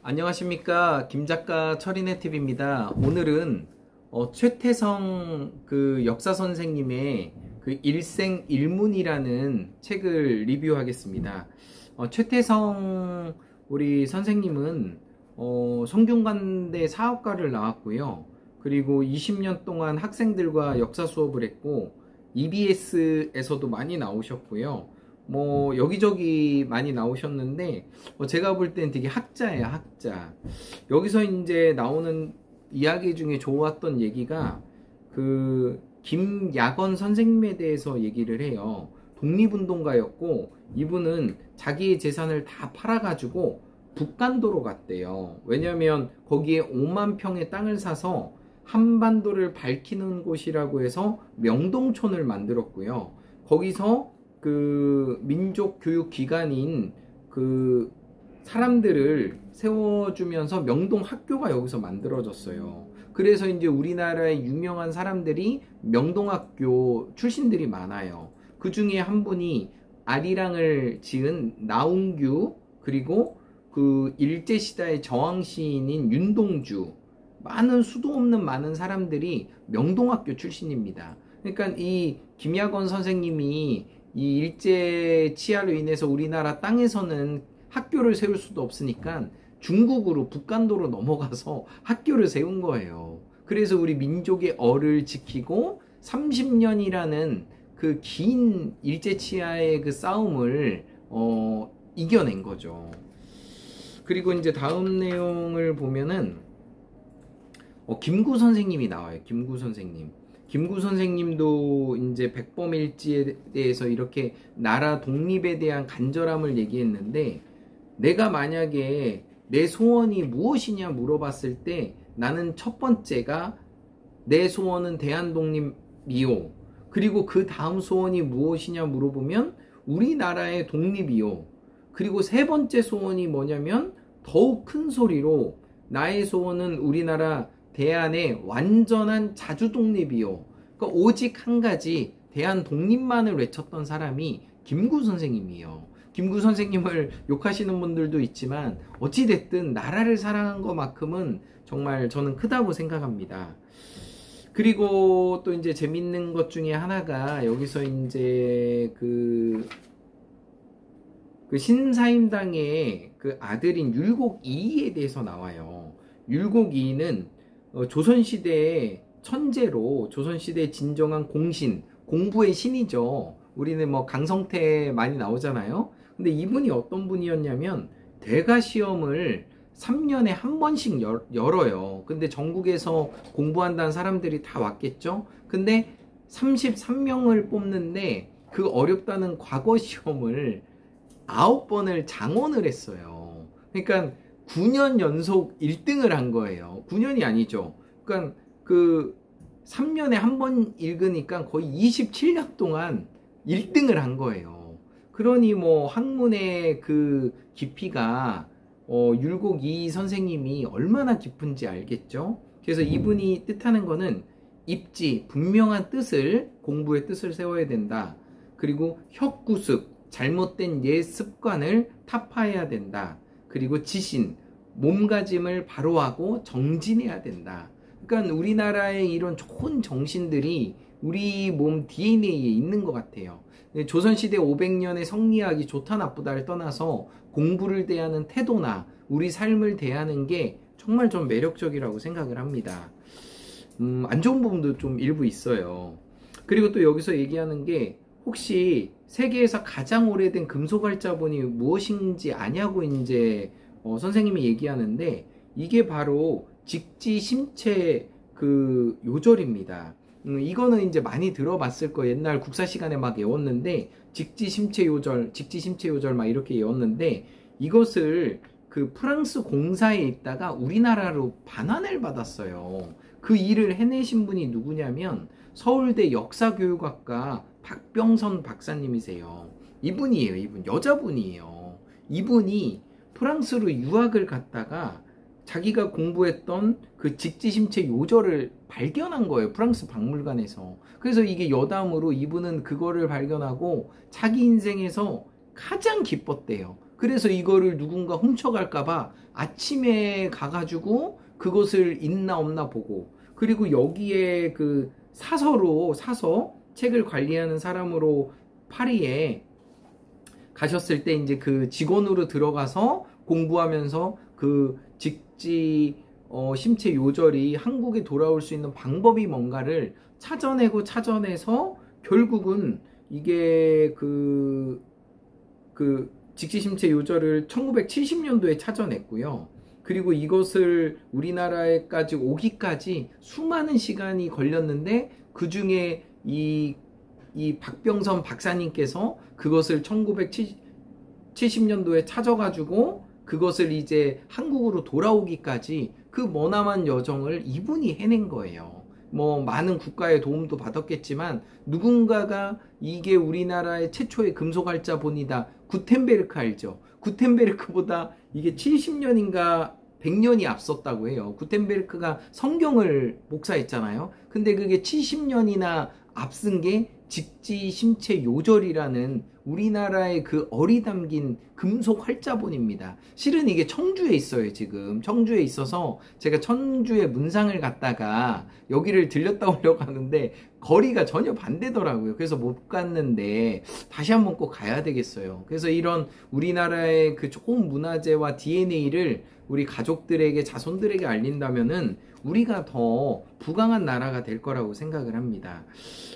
안녕하십니까, 김작가 철인의 팁입니다. 오늘은 최태성 그 역사 선생님의 그 일생일문이라는 책을 리뷰하겠습니다. 최태성 우리 선생님은 성균관대 사학과를 나왔고요. 그리고 20년 동안 학생들과 역사 수업을 했고 EBS에서도 많이 나오셨고요. 뭐 여기저기 많이 나오셨는데 제가 볼 땐 되게 학자예요, 학자. 여기서 이제 나오는 이야기 중에 좋았던 얘기가 그 김야건 선생님에 대해서 얘기를 해요. 독립운동가였고 이분은 자기의 재산을 다 팔아가지고 북간도로 갔대요. 왜냐면 거기에 5만 평의 땅을 사서 한반도를 밝히는 곳이라고 해서 명동촌을 만들었고요. 거기서 그 민족 교육 기관인 그 사람들을 세워주면서 명동 학교가 여기서 만들어졌어요. 그래서 이제 우리나라의 유명한 사람들이 명동학교 출신들이 많아요. 그 중에 한 분이 아리랑을 지은 나운규, 그리고 그 일제시대의 저항시인인 윤동주, 많은 수도 없는 많은 사람들이 명동학교 출신입니다. 그러니까 이 김야건 선생님이 이 일제 치하로 인해서 우리나라 땅에서는 학교를 세울 수도 없으니까 중국으로 북간도로 넘어가서 학교를 세운 거예요. 그래서 우리 민족의 어를 지키고 30년이라는 그 긴 일제 치하의 그 싸움을 이겨낸 거죠. 그리고 이제 다음 내용을 보면은 김구 선생님이 나와요. 김구 선생님. 김구 선생님도 이제 백범일지에 대해서 이렇게 나라 독립에 대한 간절함을 얘기했는데, 내가 만약에 내 소원이 무엇이냐 물어봤을 때 나는 첫 번째가 내 소원은 대한독립이요. 그리고 그 다음 소원이 무엇이냐 물어보면 우리나라의 독립이요. 그리고 세 번째 소원이 뭐냐면 더욱 큰 소리로 나의 소원은 우리나라 대한의 완전한 자주독립이요. 그러니까 오직 한 가지 대한 독립만을 외쳤던 사람이 김구 선생님이에요. 김구 선생님을 욕하시는 분들도 있지만 어찌됐든 나라를 사랑한 것만큼은 정말 저는 크다고 생각합니다. 그리고 또 이제 재밌는 것 중에 하나가 여기서 이제 그 신사임당의 그 아들인 율곡이에 대해서 나와요. 율곡이는 조선시대의 천재로, 조선시대의 진정한 공신, 공부의 신이죠. 우리는 뭐 강성태 많이 나오잖아요. 근데 이분이 어떤 분이었냐면 대가시험을 3년에 한 번씩 열어요. 근데 전국에서 공부한다는 사람들이 다 왔겠죠. 근데 33명을 뽑는데 그 어렵다는 과거시험을 9번을 장원을 했어요. 그러니까 9년 연속 1등을 한 거예요. 9년이 아니죠. 그러니까 그 3년에 한 번 읽으니까 거의 27년 동안 1등을 한 거예요. 그러니 뭐 학문의 그 깊이가 율곡이 선생님이 얼마나 깊은지 알겠죠. 그래서 이분이 뜻하는 거는 입지, 분명한 뜻을, 공부의 뜻을 세워야 된다. 그리고 혁구습, 잘못된 옛 습관을 타파해야 된다. 그리고 지신, 몸가짐을 바로하고 정진해야 된다. 그러니까 우리나라의 이런 좋은 정신들이 우리 몸 DNA에 있는 것 같아요. 조선시대 500년의 성리학이 좋다 나쁘다를 떠나서 공부를 대하는 태도나 우리 삶을 대하는 게 정말 좀 매력적이라고 생각을 합니다. 안 좋은 부분도 좀 일부 있어요. 그리고 또 여기서 얘기하는 게 혹시 세계에서 가장 오래된 금속활자본이 무엇인지 아냐고 이제 선생님이 얘기하는데, 이게 바로 직지심체 그 요절입니다. 이거는 이제 많이 들어봤을 거. 옛날 국사 시간에 막 외웠는데 직지심체 요절 막 이렇게 외웠는데, 이것을 그 프랑스 공사에 있다가 우리나라로 반환을 받았어요. 그 일을 해내신 분이 누구냐면 서울대 역사교육학과 박병선 박사님이세요. 이분이에요. 이분 여자분이에요. 이분이 프랑스로 유학을 갔다가 자기가 공부했던 그 직지심체 요절을 발견한 거예요. 프랑스 박물관에서. 그래서 이게 여담으로 이분은 그거를 발견하고 자기 인생에서 가장 기뻤대요. 그래서 이거를 누군가 훔쳐갈까봐 아침에 가가지고 그것을 있나 없나 보고, 그리고 여기에 그 사서 책을 관리하는 사람으로 파리에 가셨을 때 이제 그 직원으로 들어가서 공부하면서 그 직지 심체 요절이 한국에 돌아올 수 있는 방법이 뭔가를 찾아내서 결국은 이게 그 직지 심체 요절을 1970년도에 찾아냈고요. 그리고 이것을 우리나라에까지 오기까지 수많은 시간이 걸렸는데, 그 중에 이 박병선 박사님께서 그것을 1970년도에 찾아가지고 그것을 이제 한국으로 돌아오기까지 그 머나먼 여정을 이분이 해낸 거예요. 뭐 많은 국가의 도움도 받았겠지만 누군가가 이게 우리나라의 최초의 금속활자본이다. 구텐베르크 알죠? 구텐베르크보다 이게 70년인가 100년이 앞섰다고 해요. 구텐베르크가 성경을 복사했잖아요. 근데 그게 70년이나 앞선 게 직지 심체 요절이라는 우리나라의 그 어리 담긴 금속 활자본입니다. 실은 이게 청주에 있어요. 지금 청주에 있어서 제가 청주에 문상을 갔다가 여기를 들렸다 오려고 하는데 거리가 전혀 반대더라고요. 그래서 못 갔는데 다시 한번 꼭 가야 되겠어요. 그래서 이런 우리나라의 그 좋은 문화재와 DNA를 우리 가족들에게, 자손들에게 알린다면은 우리가 더 부강한 나라가 될 거라고 생각을 합니다.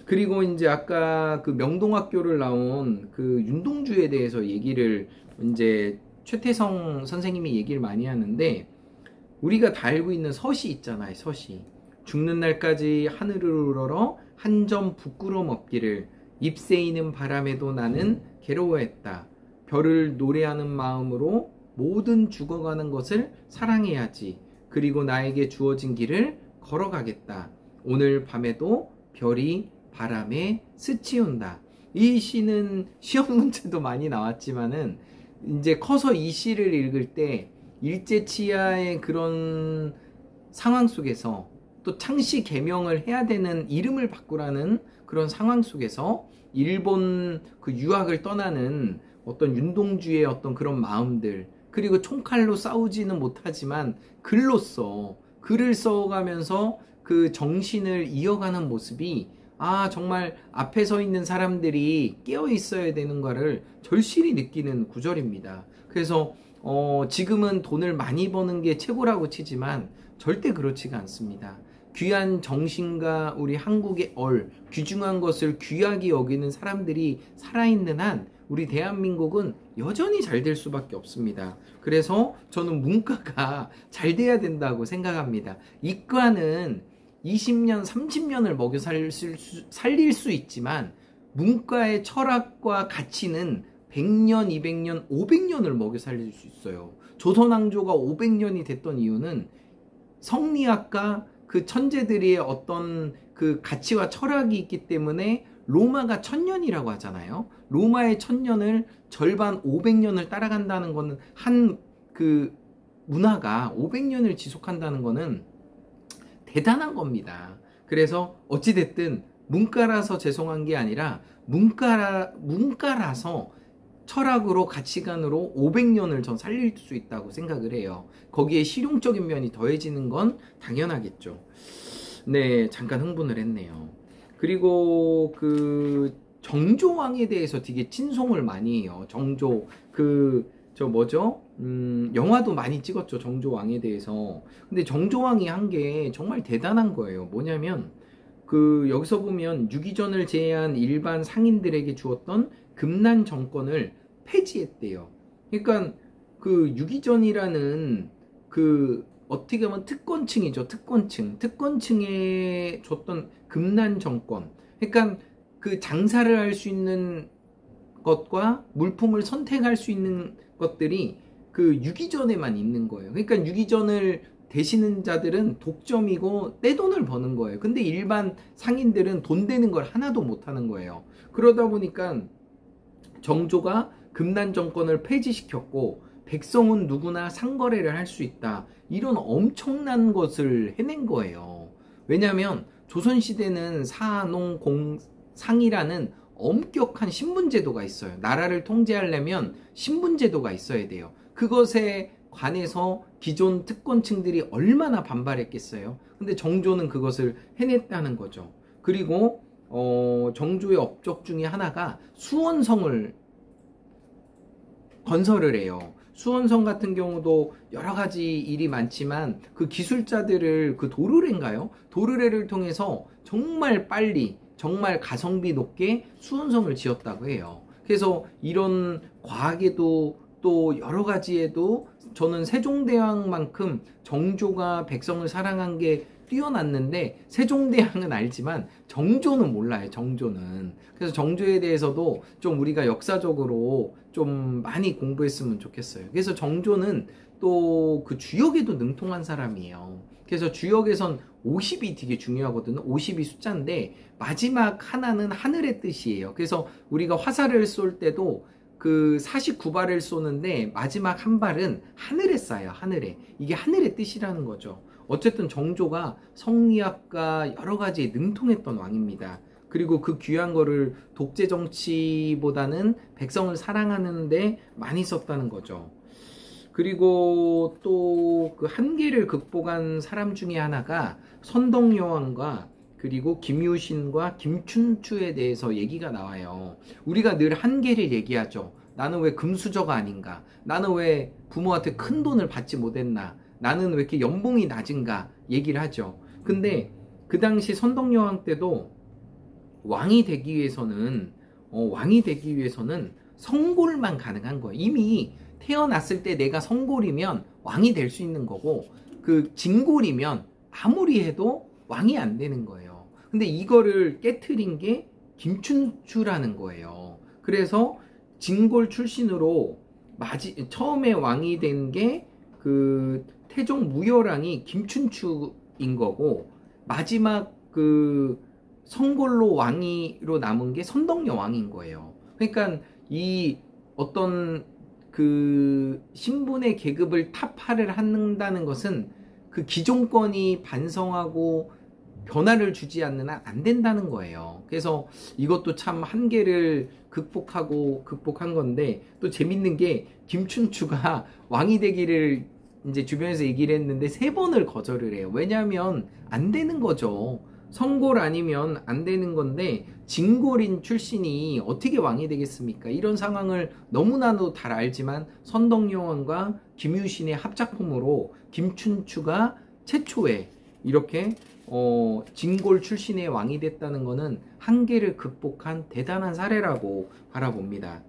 그리고 이제 아까 그 명동학교를 나온 그 윤동주에 대해서 얘기를 이제 최태성 선생님이 얘기를 많이 하는데, 우리가 다 알고 있는 서시 있잖아요. 서시. 죽는 날까지 하늘을 우러러 한 점 부끄럼 없기를, 잎새이는 바람에도 나는 괴로워했다. 별을 노래하는 마음으로 모든 죽어가는 것을 사랑해야지. 그리고 나에게 주어진 길을 걸어가겠다. 오늘 밤에도 별이 바람에 스치온다. 이 시는 시험 문제도 많이 나왔지만은 이제 커서 이 시를 읽을 때 일제치하의 그런 상황 속에서 또 창씨 개명을 해야 되는, 이름을 바꾸라는 그런 상황 속에서 일본 그 유학을 떠나는 어떤 윤동주의 어떤 그런 마음들, 그리고 총칼로 싸우지는 못하지만 글로써 글을 써가면서 그 정신을 이어가는 모습이, 아 정말 앞에 서 있는 사람들이 깨어 있어야 되는 거를 절실히 느끼는 구절입니다. 그래서 지금은 돈을 많이 버는 게 최고라고 치지만 절대 그렇지가 않습니다. 귀한 정신과 우리 한국의 귀중한 것을 귀하게 여기는 사람들이 살아있는 한 우리 대한민국은 여전히 잘 될 수밖에 없습니다. 그래서 저는 문과가 잘 돼야 된다고 생각합니다. 이과는 20년, 30년을 먹여 살릴 수 있지만 문과의 철학과 가치는 100년, 200년, 500년을 먹여 살릴 수 있어요. 조선왕조가 500년이 됐던 이유는 성리학과 그 천재들의 어떤 그 가치와 철학이 있기 때문에 로마가 1000년이라고 하잖아요. 로마의 1000년을 절반 500년을 따라간다는 거는, 한 그 문화가 500년을 지속한다는 거는 대단한 겁니다. 그래서 어찌됐든 문과라서 죄송한 게 아니라 문과라서 철학으로, 가치관으로 500년을 전 살릴 수 있다고 생각을 해요. 거기에 실용적인 면이 더해지는 건 당연하겠죠. 네, 잠깐 흥분을 했네요. 그리고 그 정조왕에 대해서 되게 친송을 많이 해요. 정조, 영화도 많이 찍었죠. 정조왕에 대해서. 근데 정조왕이 한 게 정말 대단한 거예요. 뭐냐면, 여기서 보면 유기전을 제외한 일반 상인들에게 주었던 금난 정권을 폐지했대요. 그러니까 유기전이라는 어떻게 보면 특권층이죠. 특권층에 줬던 금난 정권. 그러니까 장사를 할 수 있는 것과 물품을 선택할 수 있는 것들이 유기전에만 있는 거예요. 그러니까 유기전을 되시는 자들은 독점이고 떼돈을 버는 거예요. 근데 일반 상인들은 돈 되는 걸 하나도 못 하는 거예요. 그러다 보니까 정조가 금난 정권을 폐지시켰고, 백성은 누구나 상거래를 할 수 있다. 이런 엄청난 것을 해낸 거예요. 왜냐하면 조선시대는 상이라는 엄격한 신분제도가 있어요. 나라를 통제하려면 신분제도가 있어야 돼요. 그것에 관해서 기존 특권층들이 얼마나 반발했겠어요. 근데 정조는 그것을 해냈다는 거죠. 그리고 정조의 업적 중에 하나가 수원성을 건설을 해요. 수원성 같은 경우도 여러 가지 일이 많지만 그 기술자들을 그 도르래인가요? 도르래를 통해서 정말 빨리 정말 가성비 높게 수원성을 지었다고 해요. 그래서 이런 과학에도 또 여러 가지에도 저는 세종대왕만큼 정조가 백성을 사랑한 게 뛰어났는데, 세종대왕은 알지만 정조는 몰라요. 정조는. 그래서 정조에 대해서도 좀 우리가 역사적으로 좀 많이 공부했으면 좋겠어요. 그래서 정조는 또 그 주역에도 능통한 사람이에요. 그래서 주역에선 50이 되게 중요하거든요. 50이 숫자인데 마지막 하나는 하늘의 뜻이에요. 그래서 우리가 화살을 쏠 때도 그 49발을 쏘는데 마지막 한 발은 하늘에 쏴요. 하늘에. 이게 하늘의 뜻이라는 거죠. 어쨌든 정조가 성리학과 여러 가지에 능통했던 왕입니다. 그리고 그 귀한 거를 독재 정치보다는 백성을 사랑하는데 많이 썼다는 거죠. 그리고 또 그 한계를 극복한 사람 중에 하나가 선덕여왕과 그리고 김유신과 김춘추에 대해서 얘기가 나와요. 우리가 늘 한계를 얘기하죠. 나는 왜 금수저가 아닌가? 나는 왜 부모한테 큰 돈을 받지 못했나? 나는 왜 이렇게 연봉이 낮은가? 얘기를 하죠. 근데 그 당시 선덕여왕 때도 왕이 되기 위해서는 성골만 가능한 거예요. 이미 태어났을 때 내가 성골이면 왕이 될 수 있는 거고, 그 진골이면 아무리 해도 왕이 안 되는 거예요. 근데 이거를 깨트린 게 김춘추라는 거예요. 그래서 진골 출신으로 처음에 왕이 된 게 그 태종 무열왕이 김춘추인 거고, 마지막 그 성골로 왕이로 남은 게 선덕여왕인 거예요. 그러니까 이 어떤 그 신분의 계급을 타파를 한다는 것은 그 기존권이 반성하고 변화를 주지 않는 한 안 된다는 거예요. 그래서 이것도 참 한계를 극복한 건데, 또 재밌는 게 김춘추가 왕이 되기를 이제 주변에서 얘기를 했는데 3번을 거절을 해요. 왜냐하면 안 되는 거죠. 성골 아니면 안 되는 건데 진골인 출신이 어떻게 왕이 되겠습니까? 이런 상황을 너무나도 잘 알지만 선덕여왕과 김유신의 합작품으로 김춘추가 최초에 이렇게 진골 출신의 왕이 됐다는 것은 한계를 극복한 대단한 사례라고 바라봅니다.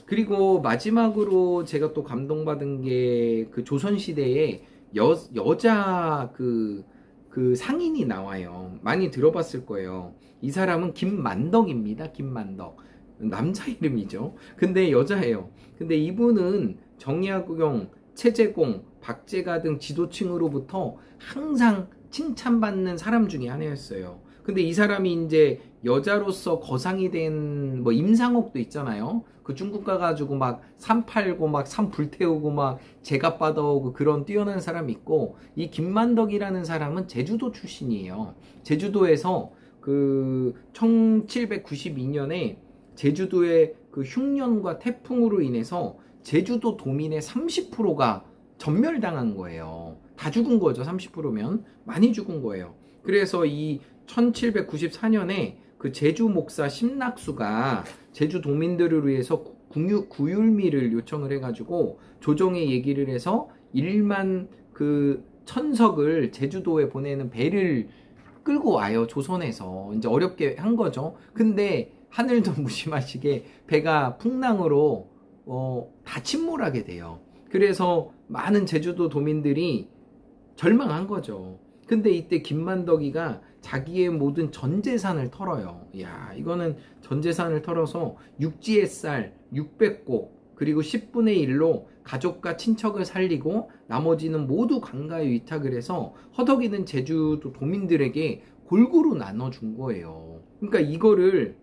그리고 마지막으로 제가 또 감동받은 게 그 조선시대에 여자 그 상인이 나와요. 많이 들어봤을 거예요. 이 사람은 김만덕입니다. 김만덕. 남자 이름이죠. 근데 여자예요. 근데 이분은 정약용, 최재공, 박제가 등 지도층으로부터 항상 칭찬받는 사람 중에 하나였어요. 근데 이 사람이 이제 여자로서 거상이 된 뭐 임상옥도 있잖아요. 그 중국 가가지고 막 산 팔고 막 산 불태우고 막 제값 받아오고 그런 뛰어난 사람이 있고, 이 김만덕이라는 사람은 제주도 출신이에요. 제주도에서 그 1792년에 제주도의 그 흉년과 태풍으로 인해서 제주도 도민의 30%가 전멸당한 거예요. 다 죽은 거죠. 30%면 많이 죽은 거예요. 그래서 이 1794년에 그 제주 목사 심낙수가 제주 도민들을 위해서 구휼미를 요청을 해가지고 조정에 얘기를 해서 1만 그 천석을 제주도에 보내는 배를 끌고 와요. 조선에서 이제 어렵게 한 거죠. 근데 하늘도 무심하시게 배가 풍랑으로 다 침몰하게 돼요. 그래서 많은 제주도 도민들이 절망한 거죠. 근데 이때 김만덕이가 자기의 모든 전 재산을 털어요. 이야, 이거는 전 재산을 털어서 육지의 쌀 600곡 그리고 10분의 1로 가족과 친척을 살리고 나머지는 모두 강가에 위탁을 해서 허덕이는 제주도 도민들에게 골고루 나눠준 거예요. 그러니까 이거를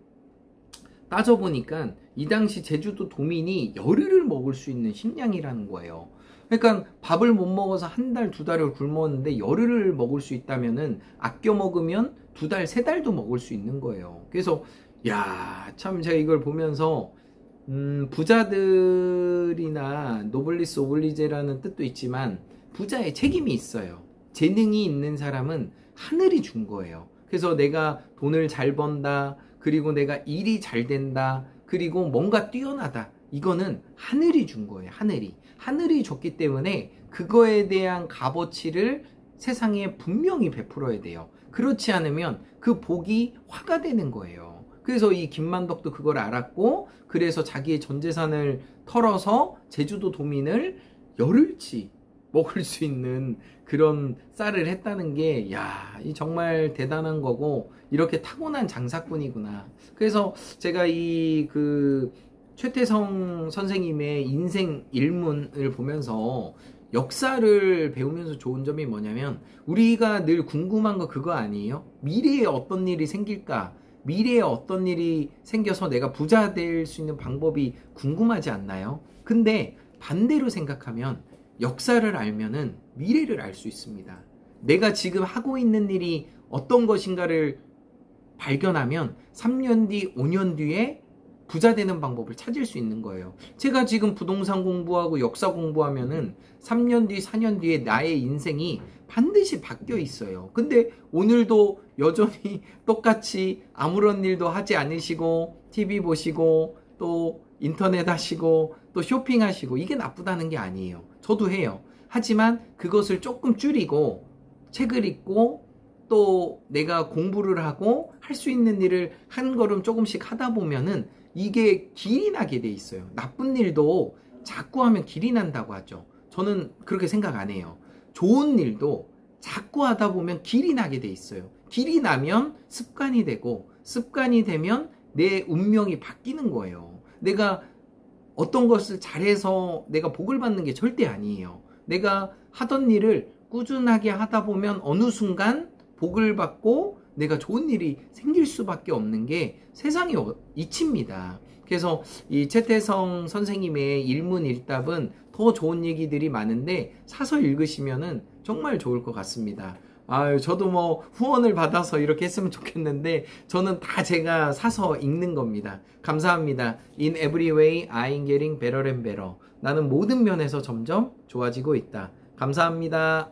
따져보니까 이 당시 제주도 도민이 열흘을 먹을 수 있는 식량이라는 거예요. 그러니까 밥을 못 먹어서 한 달, 2달을 굶었는데 열흘을 먹을 수 있다면은 아껴 먹으면 2달, 3달도 먹을 수 있는 거예요. 그래서 야, 참 제가 이걸 보면서 부자들이나 노블리스 오블리제라는 뜻도 있지만 부자의 책임이 있어요. 재능이 있는 사람은 하늘이 준 거예요. 그래서 내가 돈을 잘 번다, 그리고 내가 일이 잘 된다, 그리고 뭔가 뛰어나다. 이거는 하늘이 준 거예요. 하늘이 줬기 때문에 그거에 대한 값어치를 세상에 분명히 베풀어야 돼요. 그렇지 않으면 그 복이 화가 되는 거예요. 그래서 이 김만덕도 그걸 알았고, 그래서 자기의 전 재산을 털어서 제주도 도민을 열흘치 먹을 수 있는 그런 쌀을 했다는 게, 야, 이 정말 대단한 거고, 이렇게 타고난 장사꾼이구나. 그래서 제가 최태성 선생님의 인생 일문을 보면서 역사를 배우면서 좋은 점이 뭐냐면, 우리가 늘 궁금한 거 그거 아니에요? 미래에 어떤 일이 생길까? 미래에 어떤 일이 생겨서 내가 부자 될 수 있는 방법이 궁금하지 않나요? 근데 반대로 생각하면 역사를 알면은 미래를 알 수 있습니다. 내가 지금 하고 있는 일이 어떤 것인가를 발견하면 3년 뒤, 5년 뒤에 부자 되는 방법을 찾을 수 있는 거예요. 제가 지금 부동산 공부하고 역사 공부하면은 3년 뒤, 4년 뒤에 나의 인생이 반드시 바뀌어 있어요. 근데 오늘도 여전히 똑같이 아무런 일도 하지 않으시고 TV 보시고 또 인터넷 하시고 또 쇼핑하시고, 이게 나쁘다는 게 아니에요. 저도 해요. 하지만 그것을 조금 줄이고 책을 읽고 또 내가 공부를 하고 할 수 있는 일을 한 걸음 조금씩 하다 보면은 이게 길이 나게 돼 있어요. 나쁜 일도 자꾸 하면 길이 난다고 하죠. 저는 그렇게 생각 안 해요. 좋은 일도 자꾸 하다 보면 길이 나게 돼 있어요. 길이 나면 습관이 되고, 습관이 되면 내 운명이 바뀌는 거예요. 내가 어떤 것을 잘해서 내가 복을 받는 게 절대 아니에요. 내가 하던 일을 꾸준하게 하다 보면 어느 순간 복을 받고 내가 좋은 일이 생길 수밖에 없는 게 세상의 이치입니다. 그래서 이 최태성 선생님의 일문일답은 더 좋은 얘기들이 많은데 사서 읽으시면은 정말 좋을 것 같습니다. 저도 뭐 후원을 받아서 이렇게 했으면 좋겠는데 저는 다 제가 사서 읽는 겁니다. 감사합니다. In every way, I'm getting better and better. 나는 모든 면에서 점점 좋아지고 있다. 감사합니다.